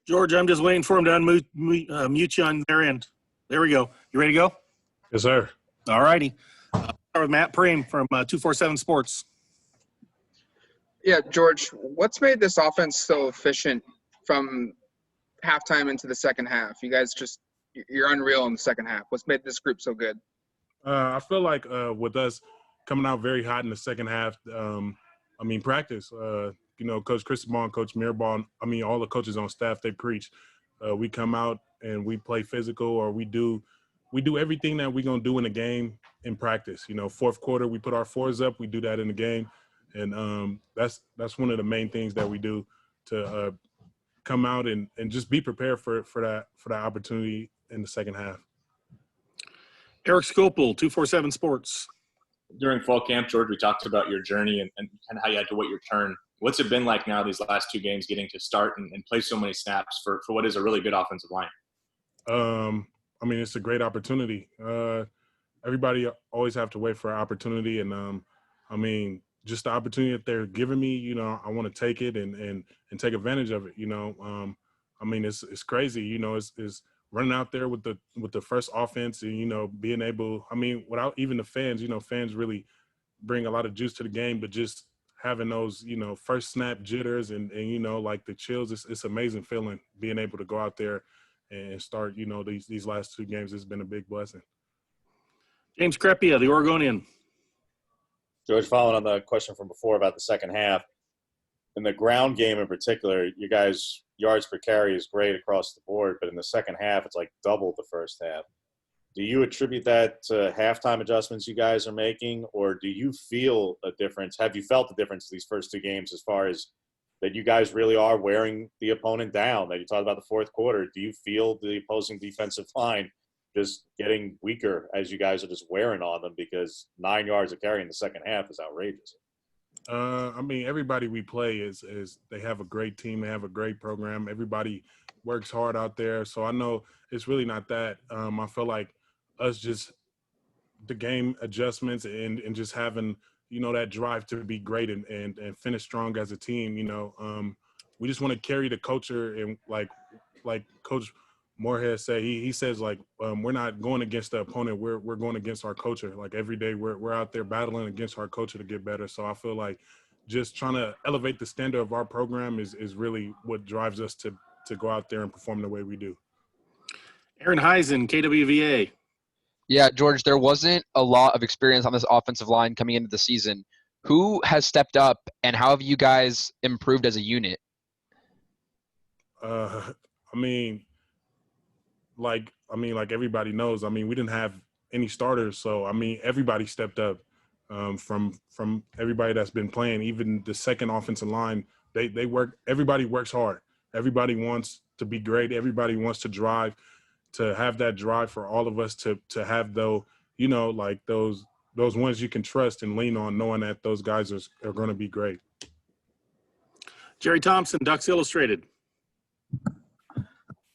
George, I'm just waiting for him to mute you on their end. There we go. You ready to go? Yes, sir. All righty. Start with Matt Preem from 247 Sports. Yeah, George, what's made this offense so efficient from halftime into the second half? You guys you're unreal in the second half. What's made this group so good? I feel like with us coming out very hot in the second half, practice. Coach Cristobal and Coach Mirabal, all the coaches on staff, they preach. We come out and we play physical, or we do everything that we're going to do in the game in practice. Fourth quarter, we put our fours up. We do that in the game. And that's one of the main things that we do to come out and just be prepared for that opportunity in the second half. Eric Scopel, 247 Sports. During fall camp, George, we talked about your journey and kind of how you had to wait your turn. What's it been like now these last two games getting to start and play so many snaps for what is a really good offensive line? It's a great opportunity. Everybody always have to wait for an opportunity. And, just the opportunity that they're giving me, I want to take it and take advantage of it. It's crazy. It's running out there with the first offense and, being able, without even the fans, fans really bring a lot of juice to the game, but just having those, first snap jitters and like the chills, it's amazing feeling being able to go out there and start, these last two games. It's been a big blessing. James Crepia, the Oregonian. George, following on the question from before about the second half, in the ground game in particular, you guys' yards per carry is great across the board, but in the second half, it's like double the first half. Do you attribute that to halftime adjustments you guys are making, or do you feel a difference? Have you felt the difference these first two games as far as that you guys really are wearing the opponent down, that you talked about the fourth quarter? Do you feel the opposing defensive line just getting weaker as you guys are just wearing on them, because 9 yards of carry in the second half is outrageous? Everybody we play is they have a great team. They have a great program. Everybody works hard out there. So I know it's really not that. I feel like us just the game adjustments and just having, that drive to be great and finish strong as a team. We just want to carry the culture and like Coach Moorhead said, he says we're not going against the opponent. We're going against our culture. Like every day we're out there battling against our culture to get better. So I feel like just trying to elevate the standard of our program is really what drives us to go out there and perform the way we do. Aaron Heisen, KWVA. Yeah, George, there wasn't a lot of experience on this offensive line coming into the season. Who has stepped up, and how have you guys improved as a unit? Like everybody knows, we didn't have any starters. So, everybody stepped up from everybody that's been playing. Even the second offensive line, they work. Everybody works hard. Everybody wants to be great. Everybody wants to drive, to have that drive for all of us to have those ones you can trust and lean on, knowing that those guys are going to be great. Jerry Thompson, Ducks Illustrated.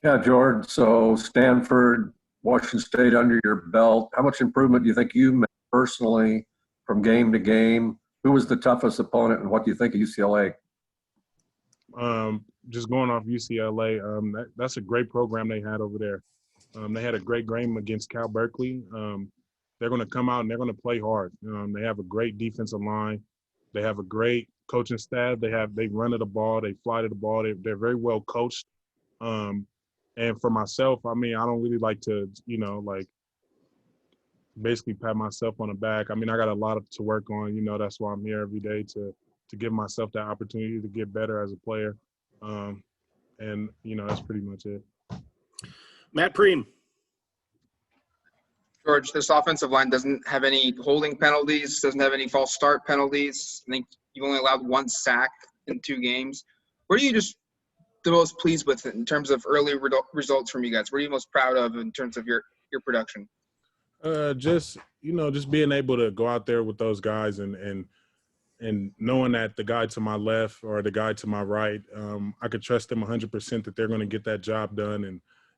Yeah, George, so Stanford, Washington State under your belt, how much improvement do you think you made personally from game to game? Who was the toughest opponent, and what do you think of UCLA? Just going off UCLA, that's a great program they had over there. They had a great game against Cal Berkeley. They're going to come out and they're going to play hard. They have a great defensive line. They have a great coaching staff. They run to the ball. They fly to the ball. They're very well coached. And for myself, I don't really like to, basically pat myself on the back. I got a lot to work on. That's why I'm here every day to give myself that opportunity to get better as a player. That's pretty much it. Matt Preem. George, this offensive line doesn't have any holding penalties, doesn't have any false start penalties. I think you've only allowed one sack in 2 games. What are you just the most pleased with in terms of early results from you guys? What are you most proud of in terms of your production? Just being able to go out there with those guys and knowing that the guy to my left or the guy to my right, I could trust them 100% that they're going to get that job done.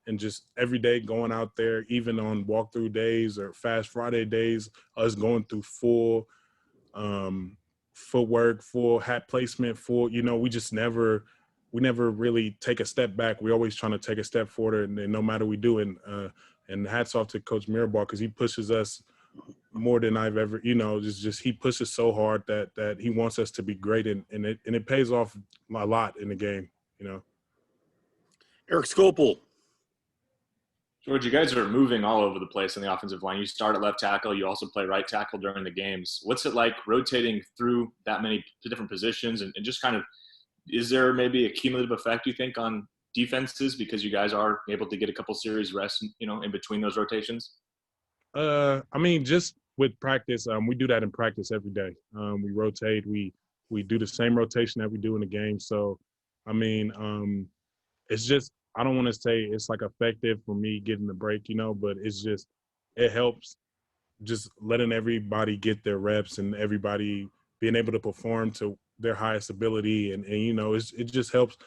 And just every day going out there, even on walkthrough days or Fast Friday days, us going through full footwork, full hat placement, we just never we never really take a step back. We always trying to take a step forward, and no matter we do. And hats off to Coach Mirabal because he pushes us more than I've ever, just he pushes so hard that he wants us to be great, and it pays off a lot in the game, Eric Scopel. George, you guys are moving all over the place on the offensive line. You start at left tackle. You also play right tackle during the games. What's it like rotating through that many different positions and just kind of, is there maybe a cumulative effect, you think, on defenses because you guys are able to get a couple series rest, in between those rotations? Just with practice, we do that in practice every day. We rotate. We do the same rotation that we do in the game. So, it's just, I don't want to say it's like effective for me getting the break, but it's just, it helps just letting everybody get their reps and everybody being able to perform to their highest ability. And it just helps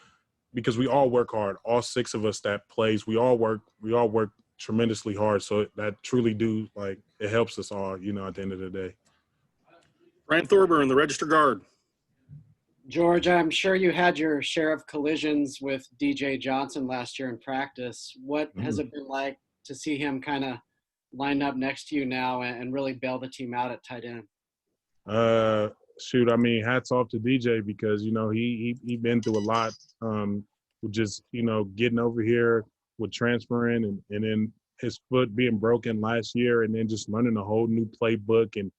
because we all work hard. All 6 of us that plays, we all work tremendously hard. So that truly it helps us all, at the end of the day. Brian Thorburn, the register guard. George, I'm sure you had your share of collisions with DJ Johnson last year in practice. What has it been like to see him kind of line up next to you now and really bail the team out at tight end? Hats off to DJ because, he been through a lot with just, getting over here with transferring and then his foot being broken last year and then just learning a whole new playbook. And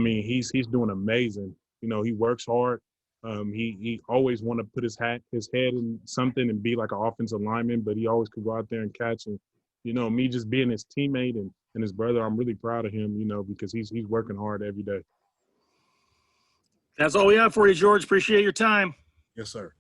he's doing amazing. He works hard. He always want to put his head in something and be like an offensive lineman, but he always could go out there and catch. And, me just being his teammate and his brother, I'm really proud of him, because he's working hard every day. That's all we have for you, George. Appreciate your time. Yes, sir.